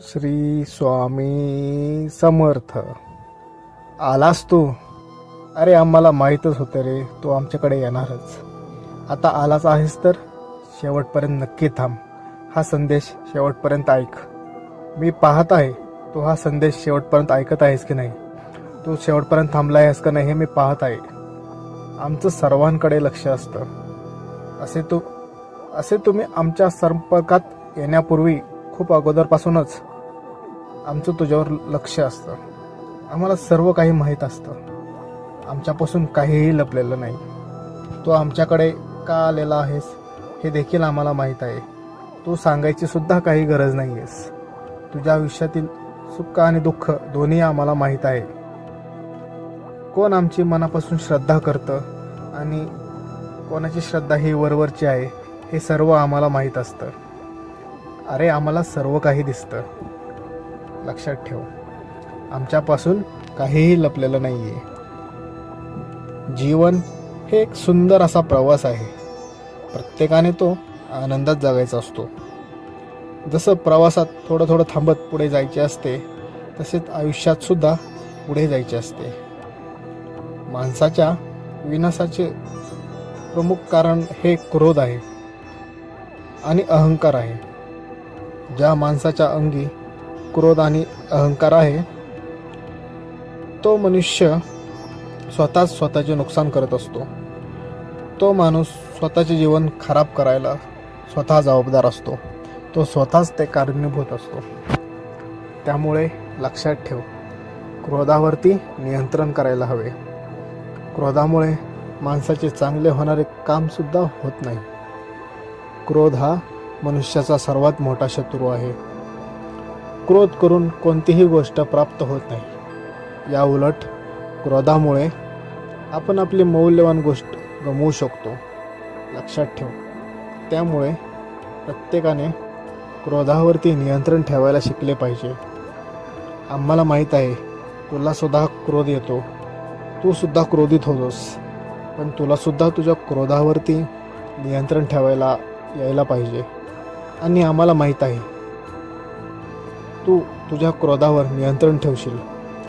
श्री स्वामी समर्थ. आलास तू? अरे आम्हाला माहीतच होतं रे, तू आमच्याकडे येणारच. आता आलाच आहेस तर शेवटपर्यंत नक्की थांब. हा संदेश शेवटपर्यंत ऐक. मी पाहत आहे तू हा संदेश शेवटपर्यंत ऐकत आहेस की नाही. तू शेवटपर्यंत थांबला आहेस का नाही हे मी पाहत आहे. आमचं सर्वांकडे लक्ष असतं. असे तुम्ही आमच्या संपर्कात येण्यापूर्वी खूप अगोदरपासूनच आमचं तुझ्यावर लक्ष असतं. आम्हाला सर्व काही माहीत असतं. आमच्यापासून काहीही लपलेलं नाही. तू आमच्याकडे का आलेला आहेस हे देखील आम्हाला माहीत आहे. तू सांगायची सुद्धा काही गरज नाही आहेस. तुझ्या आयुष्यातील सुख आणि दुःख दोन्ही आम्हाला माहीत आहे. कोण आमची मनापासून श्रद्धा करतं आणि कोणाची श्रद्धा ही वरवरची आहे हे सर्व आम्हाला माहीत असतं. अरे आम्हाला सर्व काही दिसतं. लक्षात ठेव, आमच्यापासून काहीही लपलेलं नाही आहे. जीवन हे एक सुंदर असा प्रवास आहे. प्रत्येकाने तो आनंदात जगायचा असतो. जसं प्रवासात थोडं थोडं थांबत पुढे जायचे असते, तसेच आयुष्यात सुद्धा पुढे जायचे असते. माणसाच्या विनाशाचे प्रमुख कारण हे क्रोध आहे आणि अहंकार आहे. ज्या माणसाच्या अंगी क्रोध आणि अहंकार आहे तो मनुष्य स्वतःचे नुकसान करत असतो. तो माणूस स्वतःचे जीवन खराब करायला स्वतः जबाबदार असतो. तो स्वतःच ते कारणीभूत असतो. त्यामुळे लक्षात ठेव, क्रोधावरती नियंत्रण करायला हवे. क्रोधामुळे माणसाचे चांगले होणारे कामसुद्धा होत नाही. क्रोध हा मनुष्याचा सर्वात मोठा शत्रू आहे. क्रोध करून कोणतीही गोष्ट प्राप्त होत नाही. या उलट क्रोधामुळे आपण आपली मौल्यवान गोष्ट गमावू शकतो. लक्षात ठेव. त्यामुळे प्रत्येकाने क्रोधावरती नियंत्रण ठेवायला शिकले पाहिजे. आम्हाला माहीत आहे तुला सुद्धा क्रोध येतो. तू सुद्धा क्रोधित होतोस. पण तुला सुद्धा तुझ्या क्रोधावरती नियंत्रण ठेवायला यायला पाहिजे. आणि आम्हाला माहीत आहे तू तुझ्या क्रोधावर नियंत्रण ठेवशील.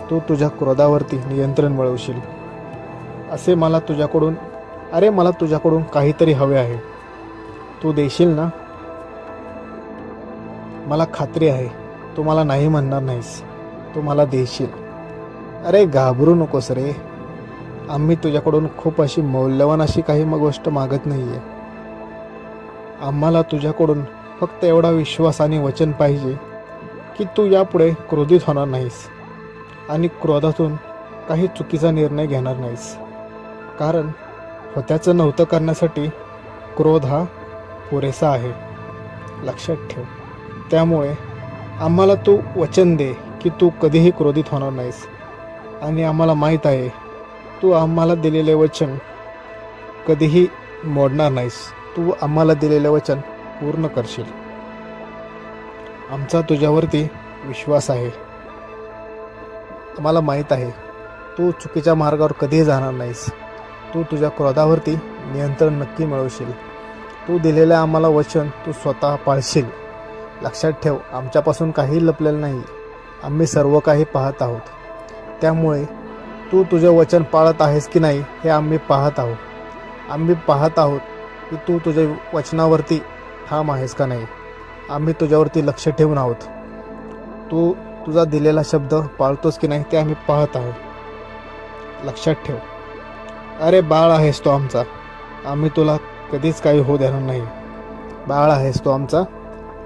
तू तुझ्या क्रोधावरती नियंत्रण मिळवशील. मला तुझ्याकडून काहीतरी हवे आहे. तू देशील ना? मला खात्री आहे तू मला नाही म्हणणार नाहीस. तू मला देशील. अरे घाबरू नकोस रे. आम्ही तुझ्याकडून खूप अशी मौल्यवान अशी काही गोष्ट मागत नाही आहे. आम्हाला तुझ्याकडून फक्त एवढा विश्वास आणि वचन पाहिजे की तू यापुढे क्रोधित होणार नाहीस आणि क्रोधातून काही चुकीचा निर्णय घेणार नाहीस. कारण होत्याचं नव्हतं करण्यासाठी क्रोध हा पुरेसा आहे. लक्षात ठेव. त्यामुळे आम्हाला तू वचन दे की तू कधीही क्रोधित होणार नाहीस. आणि आम्हाला माहीत आहे तू आम्हाला दिलेले वचन कधीही मोडणार नाहीस. तू आम्हाला दिलेले वचन पूर्ण करशील. आमचा तुझ्यावरती विश्वास आहे. आम्हाला माहीत आहे तू चुकीच्या मार्गावर कधीही जाणार नाहीस. तू तुझ्या क्रोधावरती नियंत्रण नक्की मिळवशील. तू दिलेलं आम्हाला वचन तू स्वतः पाळशील. लक्षात ठेव, आमच्यापासून काही लपलेलं नाही. आम्ही सर्व काही पाहत आहोत. त्यामुळे तू तुझे वचन पाळत आहेस की नाही हे आम्ही पाहत आहोत. आम्ही पाहत आहोत की तू तुझ्या वचनावरती ठाम आहेस का नाही. आम्ही तुझ्यावरती लक्ष ठेवून आहोत. तू तुझा दिलेला शब्द पाळतोस की नाही ते आम्ही पाहत आहोत. लक्षात ठेव. अरे बाळ आहेस तो आमचा. आम्ही तुला कधीच काही होऊ देणार नाही. बाळ आहेस तो आमचा.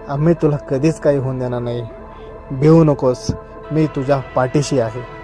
आम्ही तुला कधीच काही होऊन देणार नाही. भिवू नकोस. मी तुझ्या पाठीशी आहे.